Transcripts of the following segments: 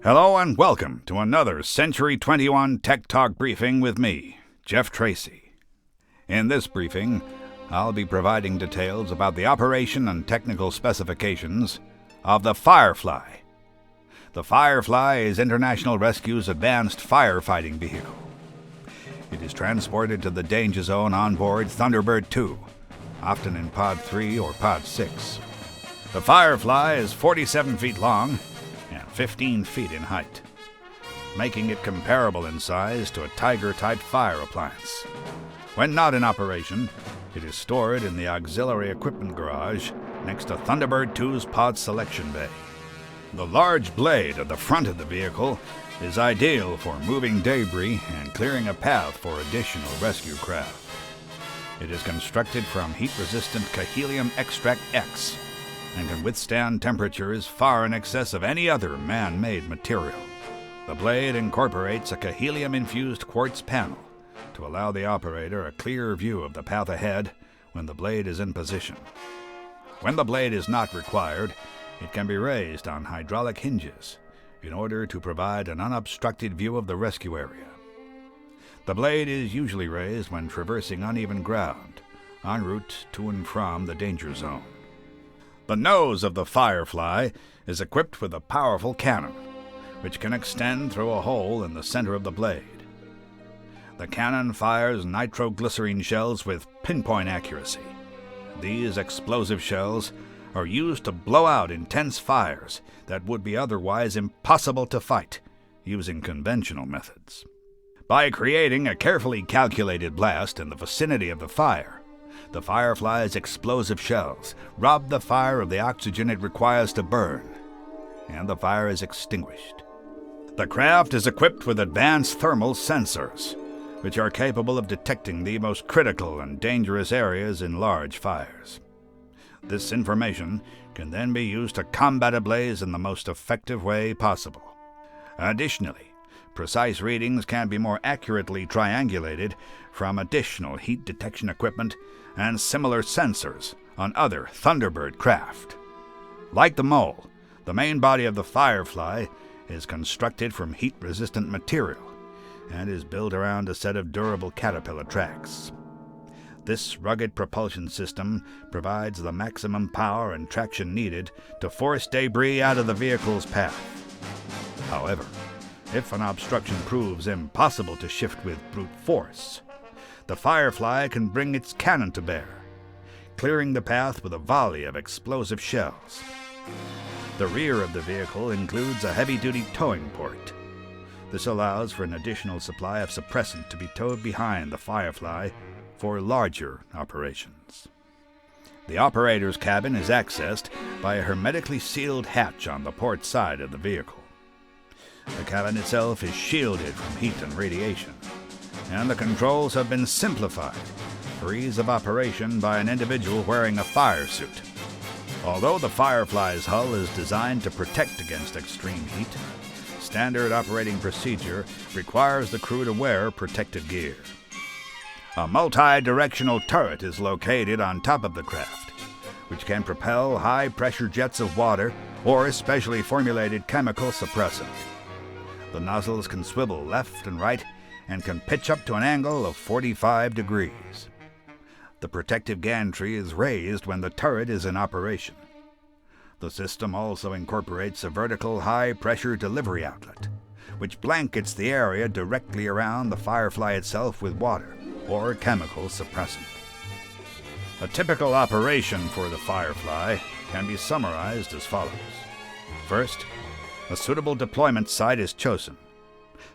Hello and welcome to another Century 21 Tech Talk briefing with me, Jeff Tracy. In this briefing, I'll be providing details about the operation and technical specifications of the Firefly. The Firefly is International Rescue's advanced firefighting vehicle. It is transported to the danger zone on board Thunderbird 2, often in Pod 3 or Pod 6. The Firefly is 47 feet long and 15 feet in height, making it comparable in size to a Tiger-type fire appliance. When not in operation, it is stored in the auxiliary equipment garage next to Thunderbird 2's pod selection bay. The large blade at the front of the vehicle is ideal for moving debris and clearing a path for additional rescue craft. It is constructed from heat-resistant Kahelium Extract X and can withstand temperatures far in excess of any other man-made material. The blade incorporates a Kahelium-infused quartz panel to allow the operator a clear view of the path ahead when the blade is in position. When the blade is not required, it can be raised on hydraulic hinges in order to provide an unobstructed view of the rescue area. The blade is usually raised when traversing uneven ground, en route to and from the danger zone. The nose of the Firefly is equipped with a powerful cannon, which can extend through a hole in the center of the blade. The cannon fires nitroglycerin shells with pinpoint accuracy. These explosive shells are used to blow out intense fires that would be otherwise impossible to fight using conventional methods. By creating a carefully calculated blast in the vicinity of the fire, the Firefly's explosive shells rob the fire of the oxygen it requires to burn, and the fire is extinguished. The craft is equipped with advanced thermal sensors, which are capable of detecting the most critical and dangerous areas in large fires. This information can then be used to combat a blaze in the most effective way possible. Additionally, precise readings can be more accurately triangulated from additional heat detection equipment and similar sensors on other Thunderbird craft. Like the mole, the main body of the Firefly is constructed from heat-resistant material and is built around a set of durable caterpillar tracks. This rugged propulsion system provides the maximum power and traction needed to force debris out of the vehicle's path. However, if an obstruction proves impossible to shift with brute force, the Firefly can bring its cannon to bear, clearing the path with a volley of explosive shells. The rear of the vehicle includes a heavy-duty towing port. This allows for an additional supply of suppressant to be towed behind the Firefly for larger operations. The operator's cabin is accessed by a hermetically sealed hatch on the port side of the vehicle. The cabin itself is shielded from heat and radiation, and the controls have been simplified for ease of operation by an individual wearing a fire suit. Although the Firefly's hull is designed to protect against extreme heat, standard operating procedure requires the crew to wear protective gear. A multi-directional turret is located on top of the craft, which can propel high-pressure jets of water or specially formulated chemical suppressant. The nozzles can swivel left and right and can pitch up to an angle of 45 degrees. The protective gantry is raised when the turret is in operation. The system also incorporates a vertical high-pressure delivery outlet, which blankets the area directly around the Firefly itself with water or chemical suppressant. A typical operation for the Firefly can be summarized as follows. First, a suitable deployment site is chosen.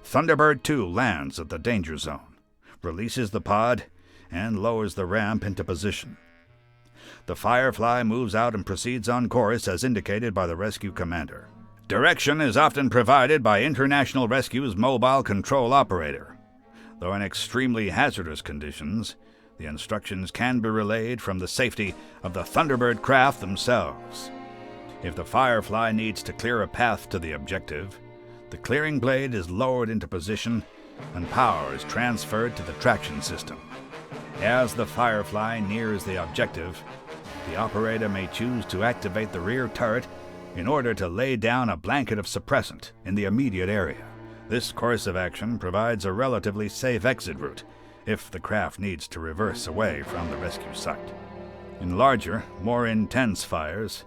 Thunderbird 2 lands at the danger zone, releases the pod, and lowers the ramp into position. The Firefly moves out and proceeds on course as indicated by the rescue commander. Direction is often provided by International Rescue's mobile control operator, though in extremely hazardous conditions, the instructions can be relayed from the safety of the Thunderbird craft themselves. If the Firefly needs to clear a path to the objective, the clearing blade is lowered into position and power is transferred to the traction system. As the Firefly nears the objective, the operator may choose to activate the rear turret in order to lay down a blanket of suppressant in the immediate area. This course of action provides a relatively safe exit route if the craft needs to reverse away from the rescue site. In larger, more intense fires,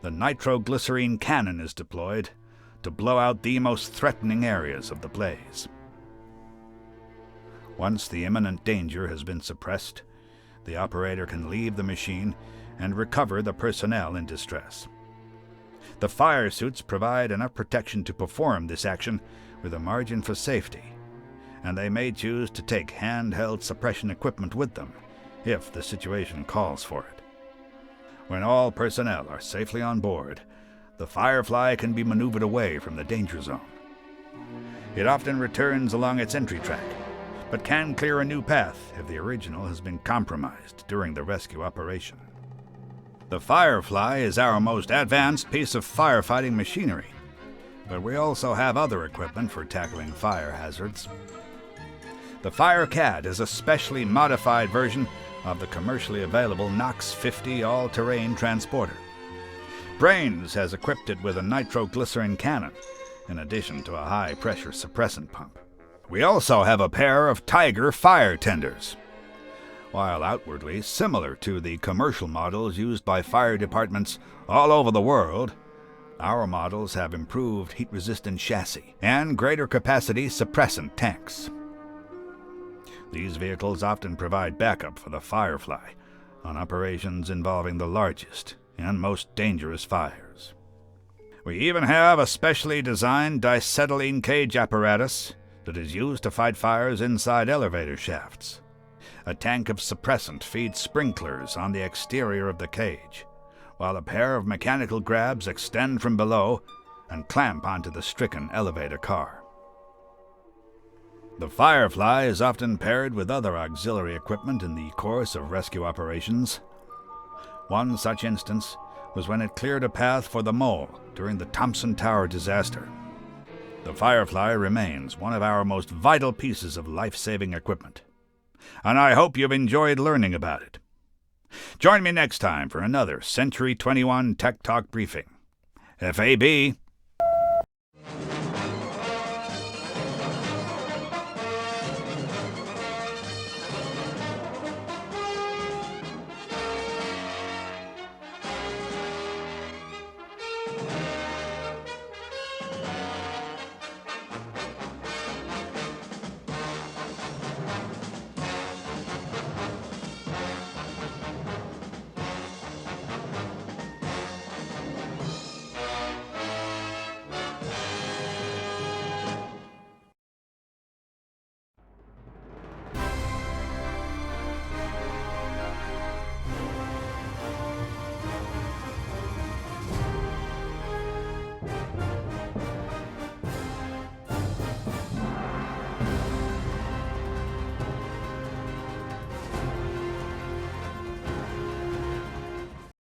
the nitroglycerin cannon is deployed to blow out the most threatening areas of the blaze. Once the imminent danger has been suppressed, the operator can leave the machine and recover the personnel in distress. The fire suits provide enough protection to perform this action with a margin for safety, and they may choose to take handheld suppression equipment with them if the situation calls for it. When all personnel are safely on board, the Firefly can be maneuvered away from the danger zone. It often returns along its entry track, but can clear a new path if the original has been compromised during the rescue operation. The Firefly is our most advanced piece of firefighting machinery, but we also have other equipment for tackling fire hazards. The Firecat is a specially modified version of the commercially available Knox 50 all-terrain transporter. Brains has equipped it with a nitroglycerin cannon, in addition to a high-pressure suppressant pump. We also have a pair of Tiger fire tenders. While outwardly similar to the commercial models used by fire departments all over the world, our models have improved heat-resistant chassis and greater capacity suppressant tanks. These vehicles often provide backup for the Firefly on operations involving the largest and most dangerous fires. We even have a specially designed diacetylene cage apparatus that is used to fight fires inside elevator shafts. A tank of suppressant feeds sprinklers on the exterior of the cage, while a pair of mechanical grabs extend from below and clamp onto the stricken elevator car. The Firefly is often paired with other auxiliary equipment in the course of rescue operations. One such instance was when it cleared a path for the mole during the Thompson Tower disaster. The Firefly remains one of our most vital pieces of life-saving equipment, and I hope you've enjoyed learning about it. Join me next time for another Century 21 Tech Talk briefing. FAB.